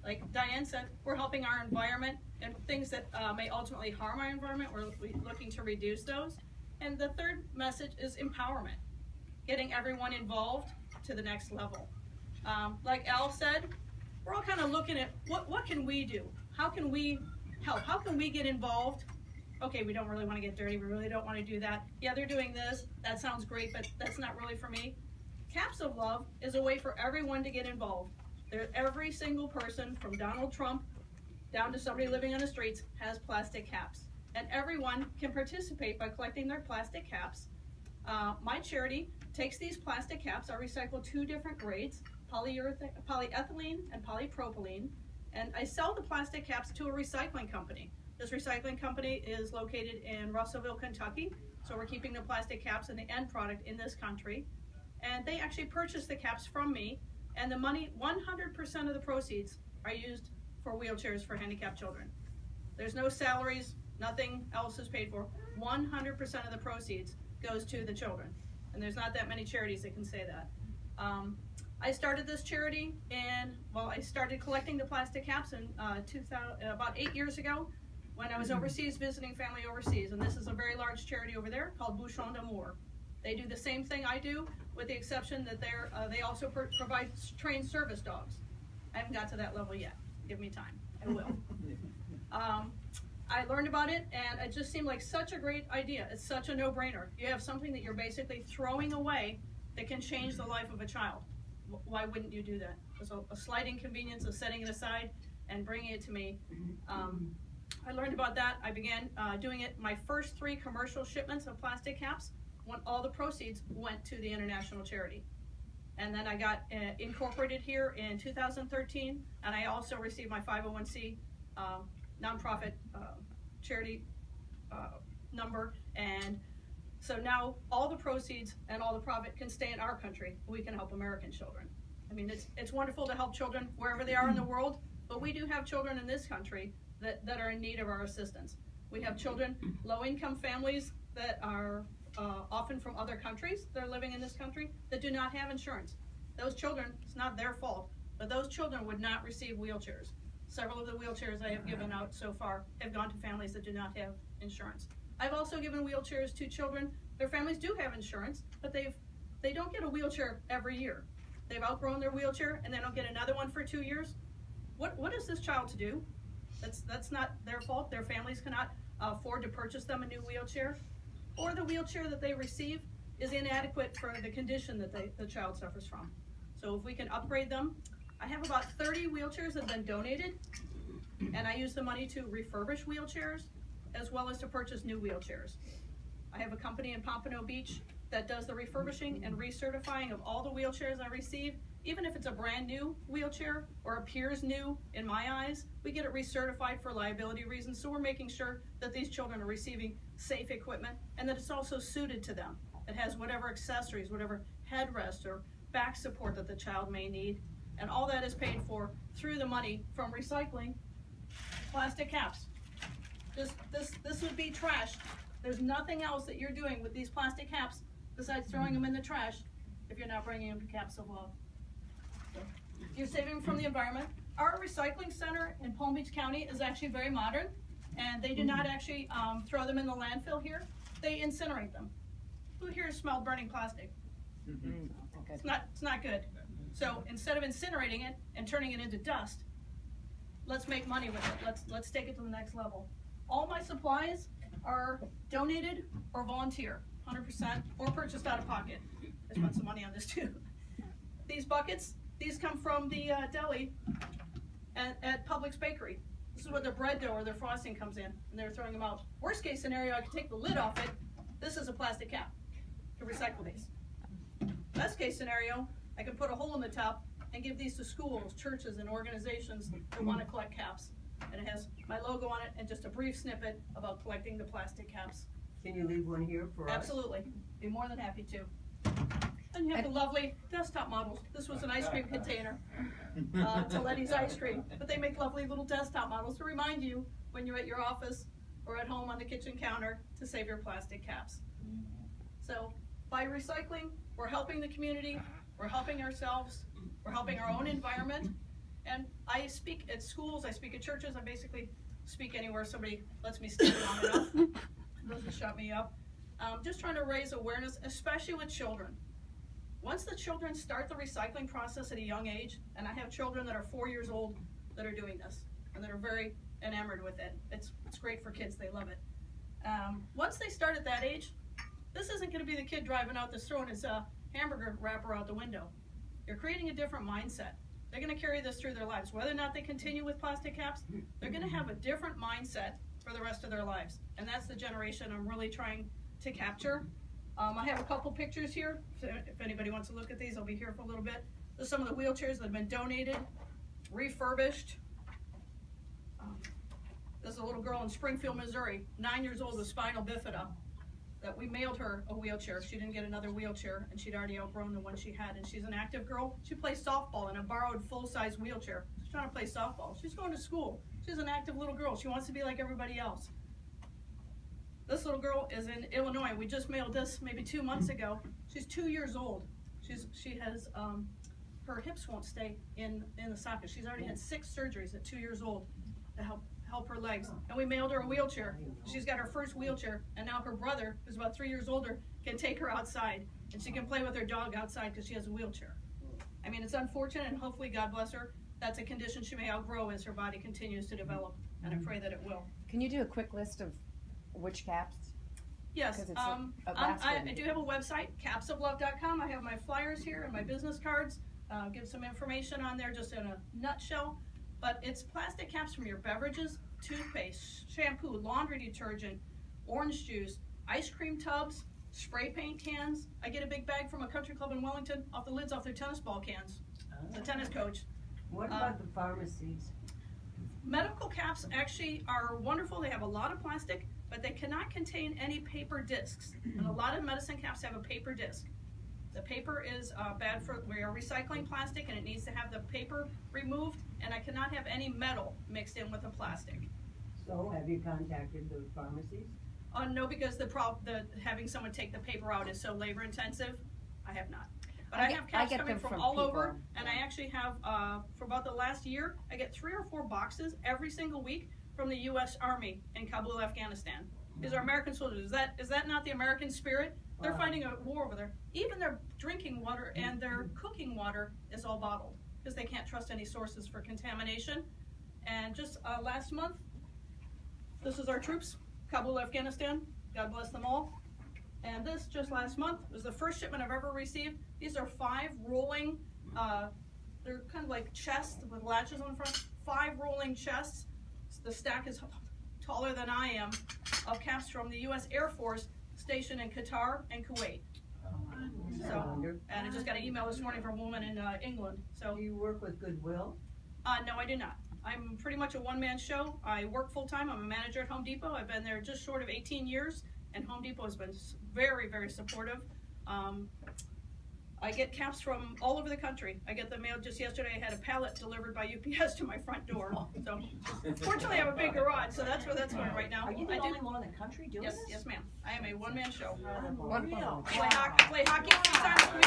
like Diane said, we're helping our environment, and things that may ultimately harm our environment, we're looking to reduce those. And the third message is empowerment, getting everyone involved to the next level. Like Al said, we're all kind of looking at what can we do? How can we help? How can we get involved? Okay, we don't really want to get dirty. We really don't want to do that. Yeah, they're doing this. That sounds great, but that's not really for me. Caps of Love is a way for everyone to get involved. Every single person, from Donald Trump down to somebody living on the streets, has plastic caps. And everyone can participate by collecting their plastic caps. My charity takes these plastic caps. I recycle 2 different grades, polyethylene and polypropylene. And I sell the plastic caps to a recycling company. This recycling company is located in Russellville, Kentucky. So we're keeping the plastic caps and the end product in this country. And they actually purchase the caps from me. And the money, 100% of the proceeds are used for wheelchairs for handicapped children. There's no salaries, nothing else is paid for. 100% of the proceeds goes to the children. And there's not that many charities that can say that. I started this charity I started collecting the plastic caps in about 8 years ago when I was overseas visiting family overseas. And this is a very large charity over there called Bouchon d'Amour. They do the same thing I do, with the exception that they also provide trained service dogs. I haven't got to that level yet. Give me time. I will. I learned about it, and it just seemed like such a great idea. It's such a no-brainer. You have something that you're basically throwing away that can change the life of a child. Why wouldn't you do that? There's a slight inconvenience of setting it aside and bringing it to me. I learned about that. I began doing it. My first 3 commercial shipments of plastic caps, when all the proceeds went to the international charity. And then I got incorporated here in 2013, and I also received my 501c nonprofit charity number. And so now all the proceeds and all the profit can stay in our country. We can help American children. I mean, it's wonderful to help children wherever they are in the world, but we do have children in this country that are in need of our assistance. We have children, low-income families that are often from other countries that are living in this country that do not have insurance. Those children, it's not their fault, but those children would not receive wheelchairs. Several of the wheelchairs I have given out so far have gone to families that do not have insurance. I've also given wheelchairs to children. Their families do have insurance, but they don't get a wheelchair every year. They've outgrown their wheelchair and they don't get another one for 2 years. What is this child to do? That's not their fault. Their families cannot afford to purchase them a new wheelchair, or the wheelchair that they receive is inadequate for the condition that the child suffers from. So if we can upgrade them, I have about 30 wheelchairs that have been donated, and I use the money to refurbish wheelchairs as well as to purchase new wheelchairs. I have a company in Pompano Beach that does the refurbishing and recertifying of all the wheelchairs I receive. Even if it's a brand new wheelchair or appears new in my eyes, we get it recertified for liability reasons. So we're making sure that these children are receiving safe equipment and that it's also suited to them. It has whatever accessories, whatever headrest or back support that the child may need. And all that is paid for through the money from recycling plastic caps. This would be trash. There's nothing else that you're doing with these plastic caps besides throwing them in the trash if you're not bringing them to Caps of Love. So, you're saving from the environment. Our recycling center in Palm Beach County is actually very modern, and they do not actually throw them in the landfill here. They incinerate them. Who here has smelled burning plastic? Okay. It's not good. So instead of incinerating it and turning it into dust, let's make money with it. Let's take it to the next level. All my supplies are donated or volunteer, 100%, or purchased out of pocket. I spent some money on this too. These buckets, these come from the deli at Publix Bakery. This is where their bread dough or their frosting comes in, and they're throwing them out. Worst case scenario, I could take the lid off it. This is a plastic cap to recycle these. Best case scenario, I can put a hole in the top and give these to schools, churches, and organizations that want to collect caps. And it has my logo on it and just a brief snippet about collecting the plastic caps. Can you leave one here for us? Absolutely. Be more than happy to. And you have the lovely desktop models. This was an ice cream container to Letty's Ice Cream. But they make lovely little desktop models to remind you when you're at your office or at home on the kitchen counter to save your plastic caps. So by recycling, we're helping the community, we're helping ourselves, we're helping our own environment, And I speak at schools, I speak at churches, I basically speak anywhere somebody lets me stay long enough. Doesn't shut me up. Just trying to raise awareness, especially with children. Once the children start the recycling process at a young age, and I have children that are 4 years old that are doing this, and that are very enamored with it. It's great for kids, they love it. Once they start at that age, this isn't going to be the kid driving out that's throwing his hamburger wrapper out the window. You're creating a different mindset. They're going to carry this through their lives. Whether or not they continue with plastic caps, they're going to have a different mindset for the rest of their lives. And that's the generation I'm really trying to capture. I have a couple pictures here. If anybody wants to look at these, I'll be here for a little bit. This is some of the wheelchairs that have been donated, refurbished. This is a little girl in Springfield, Missouri, 9 years old with spinal bifida, that we mailed her a wheelchair. She didn't get another wheelchair, and she'd already outgrown the one she had. And she's an active girl. She plays softball in a borrowed full-size wheelchair. She's trying to play softball. She's going to school. She's an active little girl. She wants to be like everybody else. This little girl is in Illinois. We just mailed this maybe 2 months ago. She's 2 years old. She has her hips won't stay in the socket. She's already had 6 surgeries at 2 years old to help her legs. And we mailed her a wheelchair. She's got her first wheelchair, and now her brother, who's about 3 years older, can take her outside, and she can play with her dog outside because she has a wheelchair. I mean, it's unfortunate, and hopefully, God bless her, that's a condition she may outgrow as her body continues to develop, and I pray that it will. Can you do a quick list of which caps? Yes, I do have a website, capsoflove.com. I have my flyers here and my business cards. Give some information on there just in a nutshell. But it's plastic caps from your beverages, toothpaste, shampoo, laundry detergent, orange juice, ice cream tubs, spray paint cans. I get a big bag from a country club in Wellington off the lids off their tennis ball cans. The tennis coach. What about the pharmacies? Medical caps actually are wonderful. They have a lot of plastic, but they cannot contain any paper discs. And a lot of medicine caps have a paper disc. The paper is bad for, we are recycling plastic, and it needs to have the paper removed, and I cannot have any metal mixed in with the plastic. So have you contacted the pharmacies? No, because having someone take the paper out is so labor intensive. I have not. But I have caps coming from all over, and I actually have, for about the last year, I get 3 or 4 boxes every single week from the U.S. Army in Kabul, Afghanistan. These are American soldiers. Is that not the American spirit? They're fighting a war over there. Even their drinking water and their cooking water is all bottled because they can't trust any sources for contamination. And just last month, this is our troops, Kabul, Afghanistan. God bless them all. And this, just last month, was the first shipment I've ever received. These are 5 rolling, they're kind of like chests with latches on the front. 5 rolling chests. The stack is taller than I am, of caps from the U.S. Air Force stationed in Qatar and Kuwait. So, and I just got an email this morning from a woman in England. So, do you work with Goodwill? No, I do not. I'm pretty much a one-man show. I work full-time. I'm a manager at Home Depot. I've been there just short of 18 years, and Home Depot has been very, very supportive. I get caps from all over the country. I get the mail. Just yesterday, I had a pallet delivered by UPS to my front door. So, fortunately, I have a big garage, so that's where that's going right now. Are you the only one in the country doing this? Yes, ma'am. I am a one-man show. Unreal. Play hockey 3 times a week.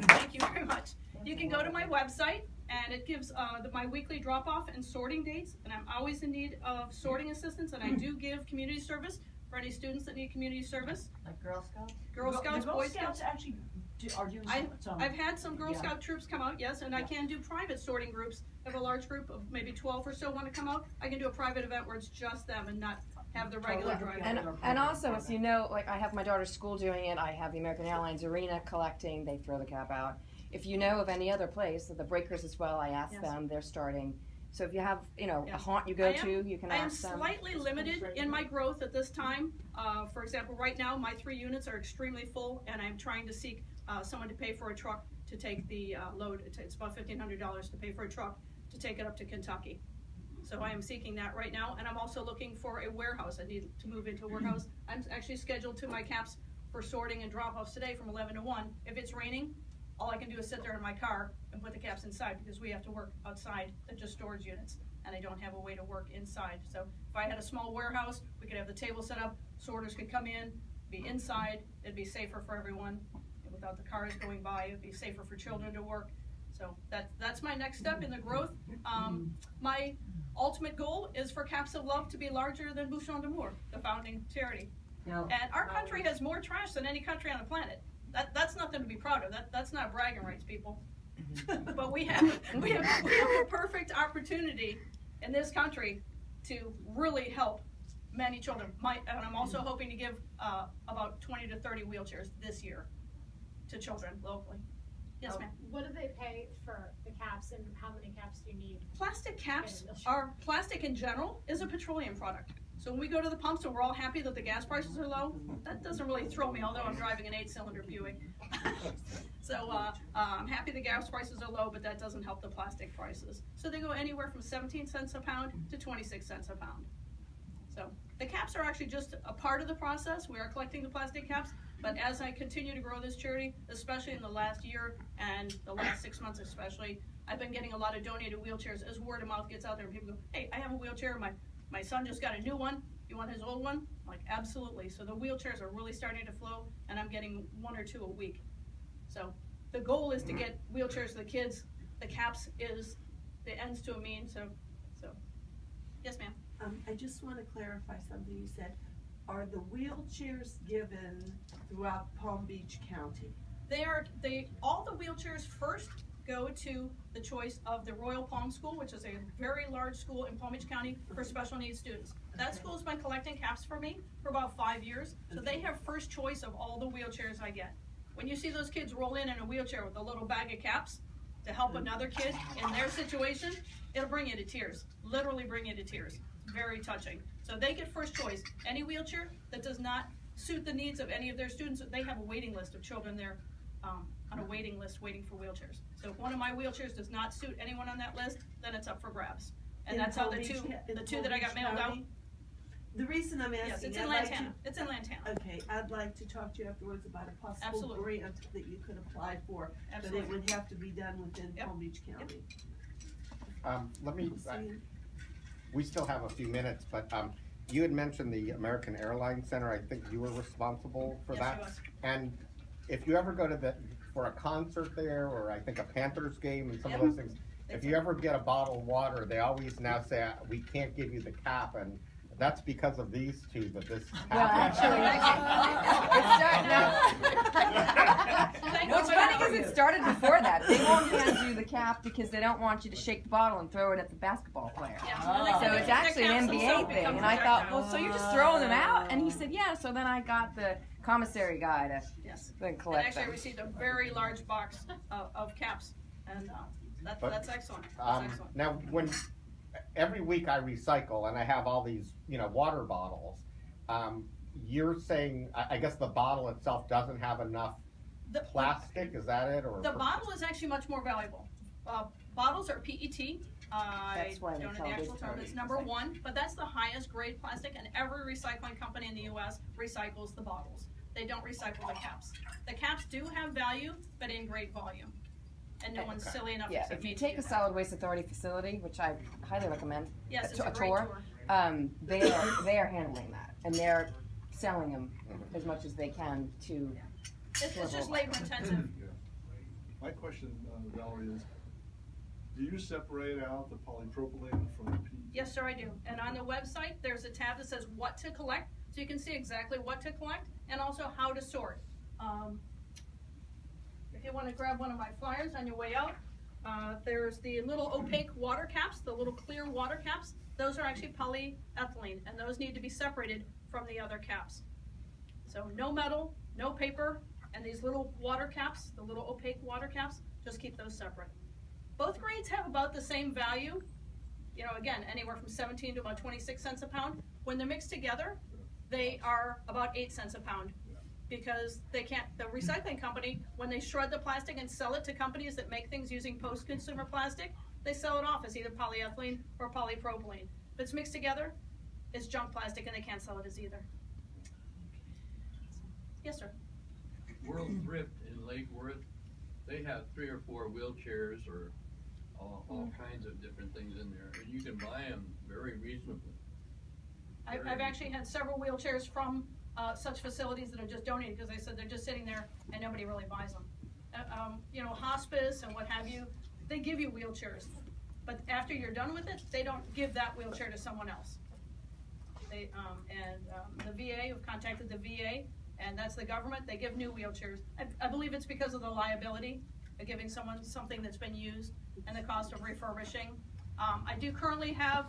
Thank you very much. You can go to my website, and it gives my weekly drop-off and sorting dates. And I'm always in need of sorting assistance, and I do give community service for any students that need community service. Like Girl Scouts? Girl Scouts, Boy Boy Scouts. actually are doing some. I've had some Girl Scout troops come out, yes, and I can do private sorting groups. I have a large group of maybe 12 or so want to come out. I can do a private event where it's just them and not have the regular driver. And also, as you know, like I have my daughter's school doing it. I have the American Airlines Arena collecting. They throw the cap out. If you know of any other place, the Breakers as well, I ask them. They're starting. So if you have, a haunt you go to, you can ask them. I am slightly limited in my growth at this time. For example, right now my 3 units are extremely full, and I'm trying to seek someone to pay for a truck to take the load. It's about $1,500 to pay for a truck to take it up to Kentucky. So I am seeking that right now, and I'm also looking for a warehouse. I need to move into a warehouse. I'm actually scheduled to my caps for sorting and drop-offs today from 11 to 1. If it's raining, all I can do is sit there in my car and put the caps inside because we have to work outside at just storage units, and I don't have a way to work inside. So if I had a small warehouse, we could have the table set up, sorters could come in, be inside, it'd be safer for everyone. without the cars going by. It'd be safer for children to work. So that's my next step in the growth. My ultimate goal is for Caps of Love to be larger than Bouchon d'Amour, the founding charity. No. And our country has more trash than any country on the planet. That's nothing to be proud of. That's not bragging rights, people. But we have a perfect opportunity in this country to really help many children. And I'm also hoping to give about 20 to 30 wheelchairs this year to children locally. Yes, ma'am. What do they pay for the caps, and how many caps do you need? Plastic caps are, plastic in general is a petroleum product. So when we go to the pumps and we're all happy that the gas prices are low, that doesn't really thrill me, although I'm driving an 8-cylinder Buick. So I'm happy the gas prices are low, but that doesn't help the plastic prices. So they go anywhere from 17 cents a pound to 26 cents a pound. So the caps are actually just a part of the process. We are collecting the plastic caps, but as I continue to grow this charity, especially in the last year and the last 6 months especially, I've been getting a lot of donated wheelchairs as word of mouth gets out there and people go, hey, I have a wheelchair, my son just got a new one, you want his old one? I'm like, absolutely. So the wheelchairs are really starting to flow, and I'm getting 1 or 2 a week. So the goal is to get wheelchairs to the kids. The caps is the ends to a means, so yes, ma'am. I just want to clarify something you said. Are the wheelchairs given throughout Palm Beach County? All the wheelchairs first go to the choice of the Royal Palm School, which is a very large school in Palm Beach County for special needs students. That school's been collecting caps for me for about 5 years, so they have first choice of all the wheelchairs I get. When you see those kids roll in a wheelchair with a little bag of caps to help another kid in their situation, it'll bring you to tears, literally bring you to tears. It's very touching. So they get first choice. Any wheelchair that does not suit the needs of any of their students, they have a waiting list of children there on a waiting list waiting for wheelchairs. So if one of my wheelchairs does not suit anyone on that list, then it's up for grabs. And that's how the two that I got mailed out. The reason I'm asking, yes, it's in Lantana. It's in Lantana. Okay, I'd like to talk to you afterwards about a possible Absolutely. grant that you could apply for, Absolutely. but it would have to be done within Palm Beach County. We still have a few minutes, but you had mentioned the American Airlines Center. I think you were responsible for that. Yes, and if you ever go to for a concert there, or I think a Panthers game and some of those things, if you ever get a bottle of water, they always now say, we can't give you the cap, and that's because of these two that this happened. What's funny is it started before that. They won't hand you the cap because they don't want you to shake the bottle and throw it at the basketball player. Yeah. So it's actually an NBA thing. And I thought, well, so you're just throwing them out? And he said, yeah. So then I got the commissary guy to then collect and actually them. I received a very large box of caps, and that's excellent. That's excellent. Now, every week I recycle, and I have all these, water bottles. You're saying, I guess the bottle itself doesn't have enough plastic, is that it? Or the bottle is actually much more valuable. Bottles are PET. I don't know the actual term. It's number 1, but that's the highest grade plastic, and every recycling company in the U.S. recycles the bottles. They don't recycle the caps. The caps do have value, but in great volume. And no one's silly enough to if you take a solid waste authority facility, which I highly recommend, yes, it's a great tour. They are handling that, and they're selling them as much as they can to. It's just labor intensive. My question, Valerie, is: do you separate out the polypropylene from the PET? Yes, sir, I do. And on the website, there's a tab that says what to collect, so you can see exactly what to collect and also how to sort. If you want to grab one of my flyers on your way out, there's the little opaque water caps, the little clear water caps. Those are actually polyethylene, and those need to be separated from the other caps. So no metal, no paper, and these little water caps, the little opaque water caps, just keep those separate. Both grades have about the same value. Again, anywhere from 17 to about 26 cents a pound. When they're mixed together, they are about 8 cents a pound. Because the recycling company, when they shred the plastic and sell it to companies that make things using post-consumer plastic, they sell it off as either polyethylene or polypropylene. If it's mixed together, it's junk plastic, and they can't sell it as either. Yes, sir. World Thrift in Lake Worth, they have 3 or 4 wheelchairs or all kinds of different things in there, and you can buy them very reasonably. I've actually had several wheelchairs from such facilities that are just donated, because they said they're just sitting there and nobody really buys them. You know, hospice and what have you, they give you wheelchairs, but after you're done with it, they don't give that wheelchair to someone else. They, the VA, we've contacted the VA, and that's the government, they give new wheelchairs. I believe it's because of the liability of giving someone something that's been used and the cost of refurbishing. I do currently have